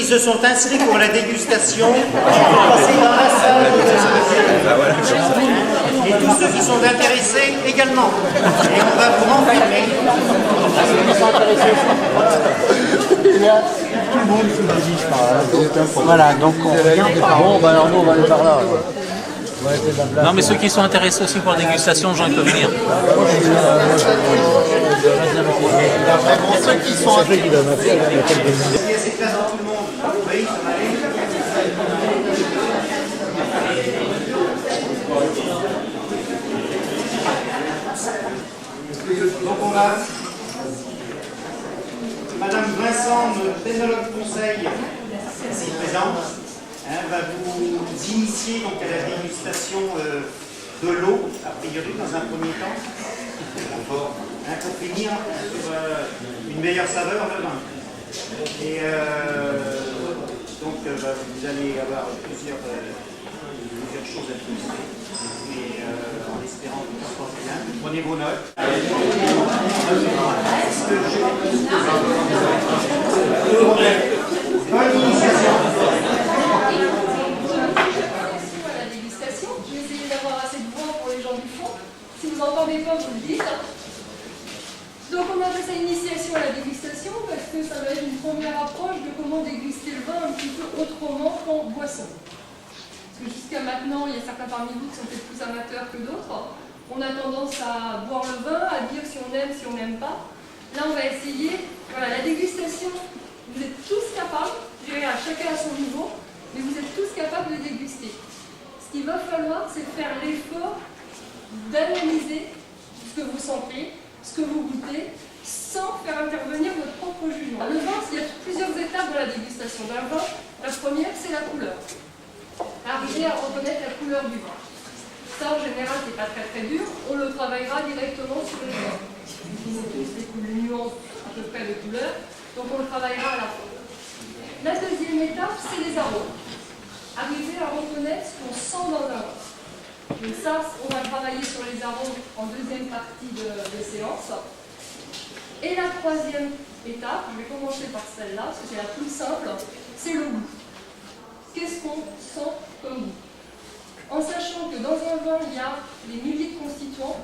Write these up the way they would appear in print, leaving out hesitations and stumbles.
se sont inscrits pour la dégustation, passer dans la salle. Et tous ceux qui sont intéressés également. Et on va vous renfermer. Tout le monde se dirige par là. Voilà, donc on regarde par bon, bah alors nous on va aller par là. Non, mais ceux qui sont intéressés aussi pour la dégustation, Jean, ils peuvent venir. Et ceux qui sont intéressés. Il y a cette place dans tout le monde. Oui, ça va aller. Donc on va. Madame Vincent, notre technologue conseil, ici présente, va vous initier donc à la dégustation de l'eau, a priori dans un premier temps, pour finir sur une meilleure saveur de vin. Et donc vous allez avoir plusieurs choses à déguster, et en espérant que tout se passe bien. Prenez vos notes. Bonne initiation. À la dégustation, je vais essayer d'avoir assez de voix pour les gens du fond. Si vous n'entendez pas, vous le dites. Donc on appelle ça initiation à la dégustation parce que ça va être une première approche de comment déguster le vin un petit peu autrement qu'en boisson. Parce que jusqu'à maintenant, il y a certains parmi vous qui sont peut-être plus amateurs que d'autres. On a tendance à boire le vin, à dire si on aime, si on n'aime pas. Là, on va essayer, voilà, la dégustation, vous êtes tous capables, je dirais à chacun à son niveau, mais vous êtes tous capables de déguster. Ce qu'il va falloir, c'est faire l'effort d'analyser ce que vous sentez, ce que vous goûtez, sans faire intervenir votre propre jugement. Le vin, il y a plusieurs étapes dans la dégustation d'un vin. La première, c'est la couleur. Arriver à reconnaître la couleur du vin. Ça, en général, c'est pas très dur. On le travaillera directement sur le vin. Les nuances à peu près de couleur. Donc, on le travaillera à la fin. La deuxième étape, c'est les arômes. Arriver à reconnaître ce qu'on sent dans un vin. Donc ça, on va travailler sur les arômes en deuxième partie de séance. Et la troisième étape, je vais commencer par celle-là, parce que c'est la plus simple, c'est le goût. Qu'est-ce qu'on sent comme goût? En sachant que dans un vin, il y a des milliers de constituants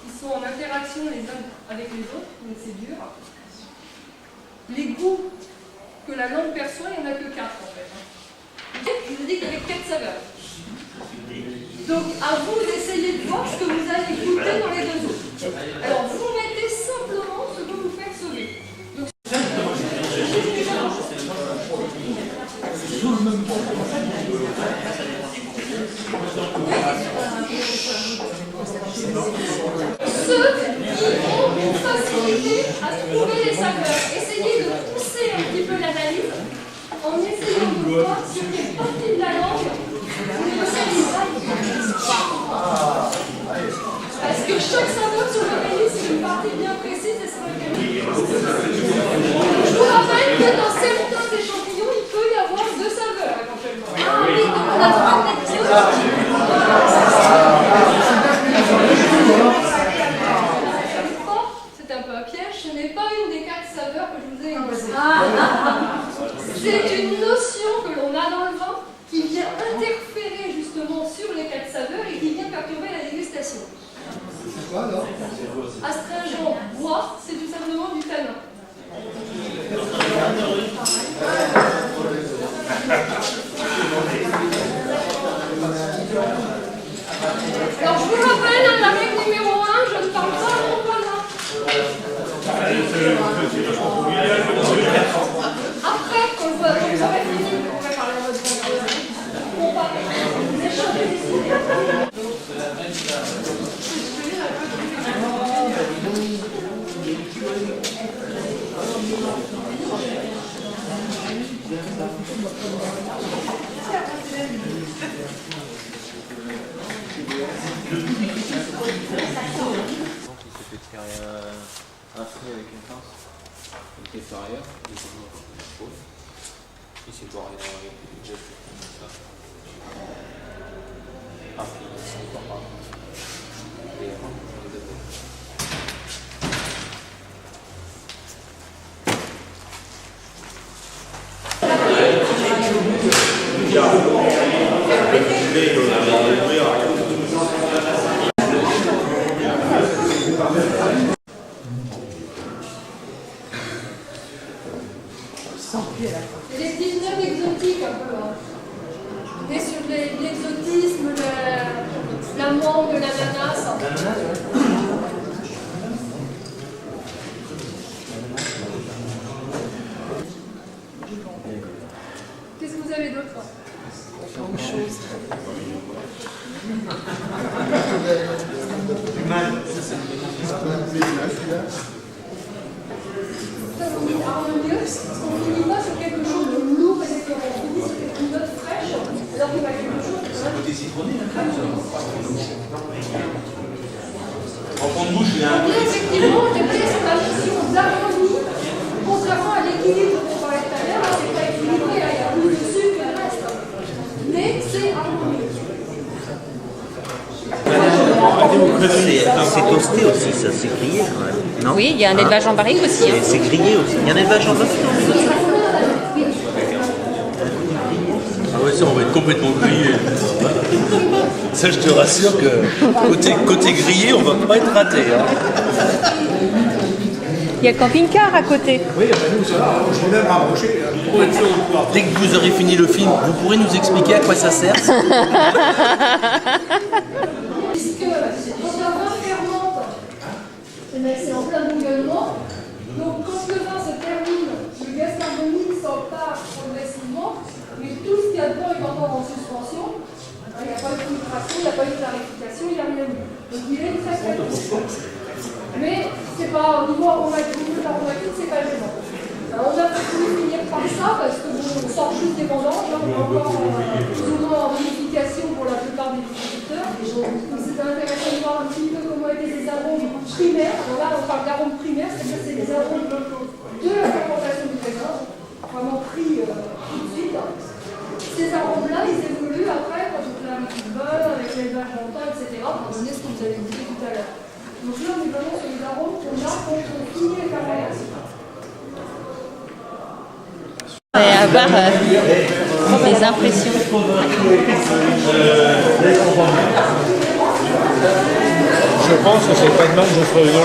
qui sont en interaction les uns avec les autres, donc c'est dur. Les goûts que la langue perçoit, il n'y en a que 4 en fait. Je vous dis qu'il y avait 4 saveurs. Donc à vous d'essayer de voir ce que vous allez goûter dans les deux autres. Alors vous mettez simplement ce que vous percevez. Donc, ceux qui ont une facilité à trouver les saveurs, essayez de pousser un petit peu l'analyse en essayant de voir sur quelle partie de la langue vous localisez. Parce que chaque saveur se localise sur une partie bien précise et sur laquelle. Je vous rappelle que dans certains échantillons, il peut y avoir 2 saveurs éventuellement. Ah oui, donc on a 3 lectures. C'est un peu un piège, ce n'est pas une des 4 saveurs que je vous ai énoncées. C'est une notion que l'on a dans le vin qui vient interférer justement sur les 4 saveurs et qui vient perturber la dégustation. C'est quoi alors? Astringent, bois, c'est tout simplement du tanin. Alors je vous rappelle, la règle numéro 1, je ne parle pas à mon palin. Après, quand vous aurez fini, on va parler à votre palin. On va échanger ici. Il s'est fait faire un frais avec une pince. Il était arrière, il s'est mis comme l'épaule. Il s'est barré dans les jets comme ça. Après, il s'est pas mal. Et on les a fait. Du mal. Ça vous harmonieux, parce qu'on ne finit pas sur quelque chose de lourd et d'écœurant. On finit sur une note fraîche, alors qu'on a quelque chose de très En fond de bouche, il y a un Et effectivement, on est pris sur la notion d'harmonie, contrairement à l'équilibre dont on parlait tout à l'heure. Là, c'est pas équilibré, là, il y a plus de sucre que le reste. Mais c'est harmonieux. C'est toasté aussi, ça, c'est grillé quand même. Non? Oui, il y a un élevage en barrique aussi. Hein. C'est grillé aussi. Il y a un élevage en barrique. Ah ouais, ça, on va être complètement grillé. Ça, je te rassure que côté grillé, on va pas être raté. Hein. Il y a le camping-car à côté. Oui, nous, ça va, je vais même rapprocher. Dès que vous aurez fini le film, vous pourrez nous expliquer à quoi ça sert? Puisque quand un vin fermente, c'est en plein bouillonnement. Donc quand le vin se termine, le gaz carbonique s'empare progressivement, mais tout ce qu'il y a dedans est encore en suspension. Il n'y a pas eu de filtration, il n'y a pas eu de clarification, il n'y a rien eu. Donc il est très très puissant. Mais c'est pas au niveau aromatique, c'est pas gênant. Alors on a pu finir par ça parce que bon, on sort juste des vendanges, on est encore plus ou moins en vinification pour la plupart des viticulteurs. Donc c'était intéressant de voir un petit peu comment étaient les arômes primaires. Alors là on parle d'arômes primaires, c'est-à-dire que c'est les arômes de la fermentation du raisin, vraiment pris tout de suite. Ces arômes-là, ils évoluent après quand on fait avec du beurre, avec l'élevage en temps, etc. Pour donner ce que vous avez dit tout à l'heure. Donc là, on est vraiment sur les arômes qu'on a quand on finit les fermentations. Et avoir des impressions. Je pense que c'est pas de mal, je ferai une